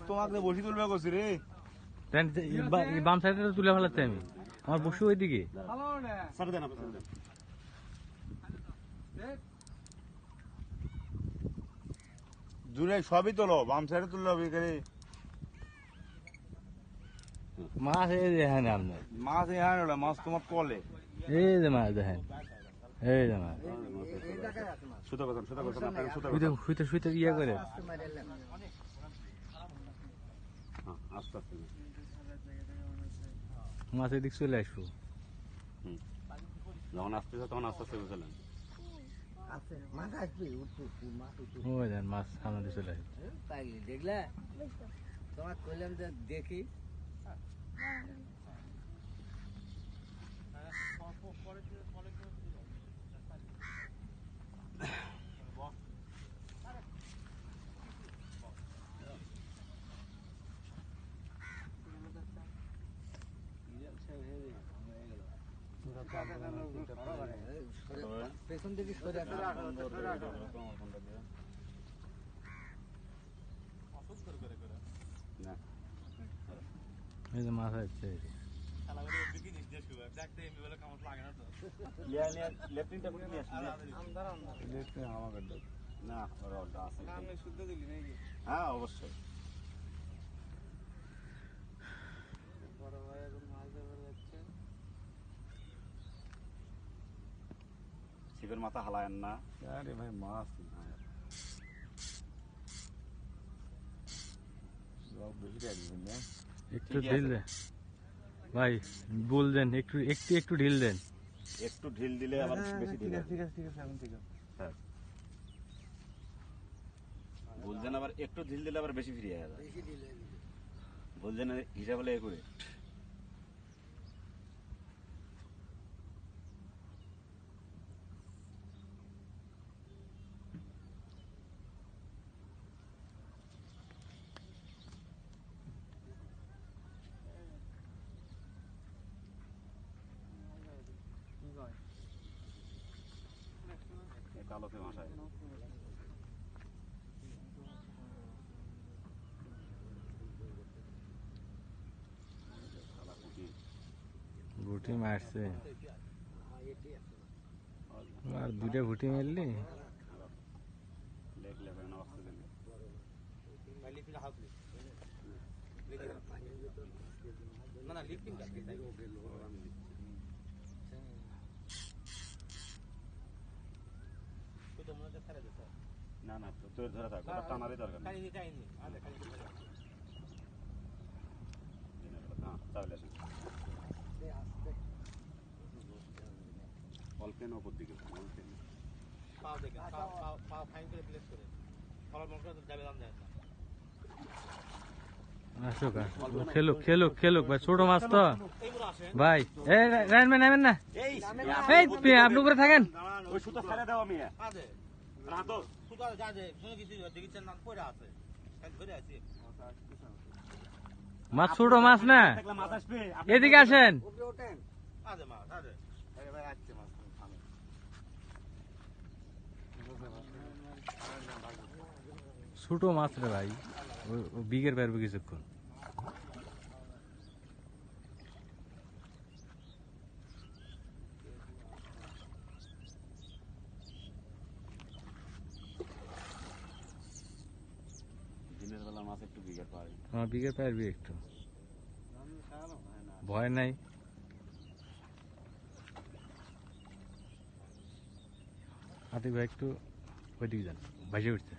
তোমাকে বসি তুলবে করছি রে, বাম সাইডে তুলে ফেলাচ্ছি আমি, আমার বসু ওইদিকে। দূরে সবই তোলো, বাম সাইডে তুললে হবে এখানে। মাছ এই দেখেন আপনার, মাছ এখানে ওটা মাছ তোমার কলে। এই যে মাছ দেখেন, এই যে মাছ সুতো কথা সুতো কথা শুইতে শুইতে ইয়ে করে। আস্তে আস্তে মাছ এদিক চলে আসবো, যখন আসতেছে তখন আস্তে আস্তে বুঝলেন। ওই দেন মাছ সামনে চলে আসবে। দেখলে তোমার কইলাম যে দেখি পেছন দিকে সরে এই যে মাছ আছে, হ্যাঁ অবশ্যই। শিবের মাথা হালায়েন না। আরে ভাই মাছ একটু ঢিল দেন ভাই, বল দেন একটু একটু একটু ঢিল দেন। একটু ঢিল দিলে আবার বেশি ঢিল। ঠিক আছে এখন ঠিক আছে। হ্যাঁ বলছেন আবার একটু ঢিল দিলে আবার বেশি ফিরে যাবে। বলছেন হিসাব হলে করে কালোতে ভাষায় ঘুটি মারছে, আর দুটা ঘুটি মারলি না না তোর ধরে থাক, টানারই দরকার নেই। তাহলে অল্পেন ওপর দিকে আসুক খেলুক খেলুক খেলুক ভাই, ছোট মাছ তো ভাই। নামেন নামেন না, এই আপনি উপরে থাকেন। ওই সুতো ছেড়ে দাও আমি মাছ ছোট মাছ না, এদিকে আসেন। ছোট মাছ রে ভাই, বিঘের পারবে কিছুক্ষণ। দিনের বেলা মাছ একটু বিঘের পাই, আমার বিঘের পারবি একটু, ভয় নাই। হাতি ভাই একটু ওইদিকে যান, ভাইসে উঠছে।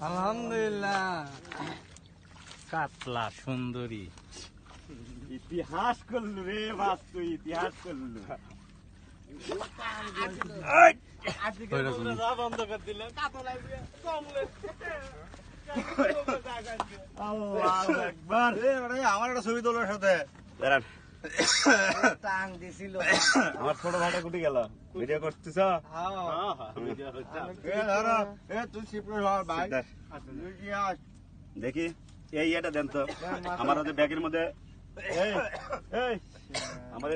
আলহামদুলিল্লাহ, কাতলা সুন্দরী ইতিহাস করলু রে মাছ, তুই ইতিহাস করলু। বন্ধ করে দিলেন আমার একটা ছবি তোলার সাথে দাঁড়ান, টাং দিছিল আমার ছোট ভাইটা কুটি গেল, ভিডিও করতেছ? তুই শিপরে ভাই তুই কি আস দেখি এই এটা দেন তো, আমার ওদের ব্যাগের মধ্যে। এই এই আমার